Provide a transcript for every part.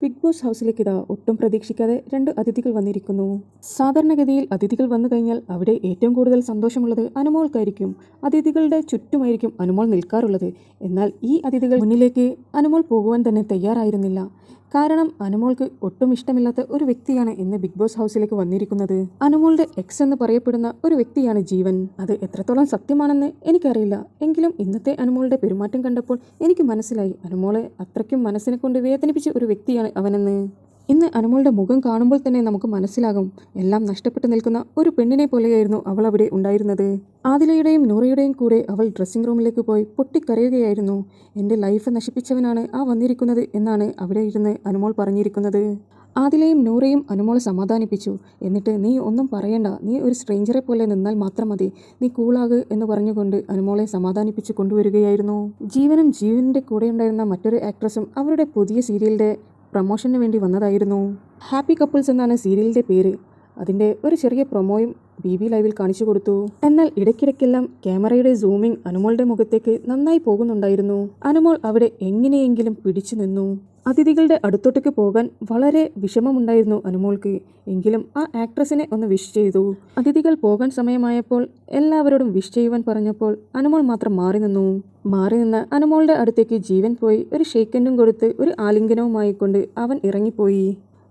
Big boss ഹൗസിലേക്ക് ഇതാ ഒട്ടും പ്രതീക്ഷിക്കാതെ 2 അതിഥികൾ വന്നിരിക്കുന്നു. സാധാരണഗതിയിൽ അതിഥികൾ വന്നു കഴിഞ്ഞാൽ അവിടെ ഏറ്റവും കൂടുതൽ സന്തോഷമുള്ളത് അനുമോൾക്കായിരിക്കും. അതിഥികളുടെ ചുറ്റുമായിരിക്കും അനുമോൾ നിൽക്കാറുള്ളത്. എന്നാൽ ഈ അതിഥികൾ മുന്നിലേക്ക് അനുമോൾ പോകുവാൻ തന്നെ തയ്യാറായിരുന്നില്ല. കാരണം അനുമോൾക്ക് ഒട്ടും ഇഷ്ടമില്ലാത്ത ഒരു വ്യക്തിയാണ് ഇന്ന് ബിഗ് ബോസ് ഹൗസിലേക്ക് വന്നിരിക്കുന്നത്. അനുമോളുടെ എക്സ് എന്ന് പറയപ്പെടുന്ന ഒരു വ്യക്തിയാണ് ജീവൻ. അത് എത്രത്തോളം സത്യമാണെന്ന് എനിക്കറിയില്ല. എങ്കിലും ഇന്നത്തെ അനുമോളുടെ പെരുമാറ്റം കണ്ടപ്പോൾ എനിക്ക് മനസ്സിലായി അനുമോളെ അത്രയ്ക്കും മനസ്സിനെ കൊണ്ട് വേദനിപ്പിച്ച ഒരു വ്യക്തിയാണ് അവനെന്ന്. ഇന്ന് അനുമോളുടെ മുഖം കാണുമ്പോൾ തന്നെ നമുക്ക് മനസ്സിലാകും, എല്ലാം നഷ്ടപ്പെട്ടു നിൽക്കുന്ന ഒരു പെണ്ണിനെ പോലെയായിരുന്നു അവൾ അവിടെ ഉണ്ടായിരുന്നത്. ആദിലയുടെയും നൂറയുടെയും കൂടെ അവൾ ഡ്രസ്സിംഗ് റൂമിലേക്ക് പോയി പൊട്ടിക്കരയുകയായിരുന്നു. എൻ്റെ ലൈഫ് നശിപ്പിച്ചവനാണ് ആ വന്നിരിക്കുന്നത് എന്നാണ് അവിടെ ഇരുന്ന് അനുമോൾ പറഞ്ഞിരിക്കുന്നത്. ആദിലയും നൂറയും അനുമോളെ സമാധാനിപ്പിച്ചു. എന്നിട്ട് നീ ഒന്നും പറയണ്ട, നീ ഒരു സ്ട്രേഞ്ചറെ പോലെ നിന്നാൽ മാത്രം മതി, നീ കൂളാക് എന്ന് പറഞ്ഞുകൊണ്ട് അനുമോളെ സമാധാനിപ്പിച്ചു കൊണ്ടുവരികയായിരുന്നു. ജീവനും ജീവൻ്റെ കൂടെയുണ്ടായിരുന്ന മറ്റൊരു ആക്ട്രസും അവരുടെ പുതിയ സീരിയലിൻ്റെ പ്രൊമോഷന് വേണ്ടി വന്നതായിരുന്നു. ഹാപ്പി കപ്പിൾസ് എന്നാണ് സീരിയലിൻ്റെ പേര്. അതിൻ്റെ ഒരു ചെറിയ പ്രൊമോയും BB ലൈവിൽ കാണിച്ചു കൊടുത്തു. എന്നാൽ ഇടയ്ക്കിടയ്ക്കെല്ലാം ക്യാമറയുടെ സൂമിംഗ് അനുമോളുടെ മുഖത്തേക്ക് നന്നായി പോകുന്നുണ്ടായിരുന്നു. അനുമോൾ അവിടെ എങ്ങനെയെങ്കിലും പിടിച്ചു നിന്നു. അതിഥികളുടെ അടുത്തോട്ടേക്ക് പോകാൻ വളരെ വിഷമമുണ്ടായിരുന്നു അനുമോൾക്ക്. എങ്കിലും ആ ആക്ട്രസിനെ ഒന്ന് വിഷ് ചെയ്തു. അതിഥികൾ പോകാൻ സമയമായപ്പോൾ എല്ലാവരോടും വിഷ് ചെയ്യുവാൻ പറഞ്ഞപ്പോൾ അനുമോൾ മാത്രം മാറി നിന്ന് അനുമോളുടെ അടുത്തേക്ക് ജീവൻ പോയി ഒരു ഷേക്കൻഡും കൊടുത്ത് ഒരു ആലിംഗനവുമായി കൊണ്ട് അവൻ ഇറങ്ങിപ്പോയി.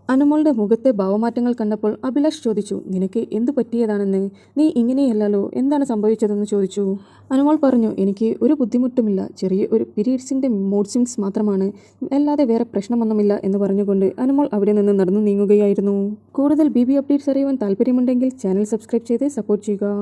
അനുമോളുടെ മുഖത്തെ ഭാവമാറ്റങ്ങൾ കണ്ടപ്പോൾ അഭിലാഷ് ചോദിച്ചു, നിനക്ക് എന്തു പറ്റിയതാണെന്ന്, നീ ഇങ്ങനെയല്ലല്ലോ, എന്താണ് സംഭവിച്ചതെന്ന് ചോദിച്ചു. അനുമോൾ പറഞ്ഞു, എനിക്ക് ഒരു ബുദ്ധിമുട്ടുമില്ല, ചെറിയ ഒരു പീരീഡ്സിൻ്റെ മൂഡ് സ്വിങ്സ് മാത്രമാണ്, അല്ലാതെ വേറെ പ്രശ്നമൊന്നുമില്ല എന്ന് പറഞ്ഞുകൊണ്ട് അനുമോൾ അവിടെ നിന്ന് നടന്നു നീങ്ങുകയായിരുന്നു. കൂടുതൽ BB അപ്ഡേറ്റ്സ് അറിയുവാൻ താല്പര്യമുണ്ടെങ്കിൽ ചാനൽ സബ്സ്ക്രൈബ് ചെയ്ത് സപ്പോർട്ട് ചെയ്യുക.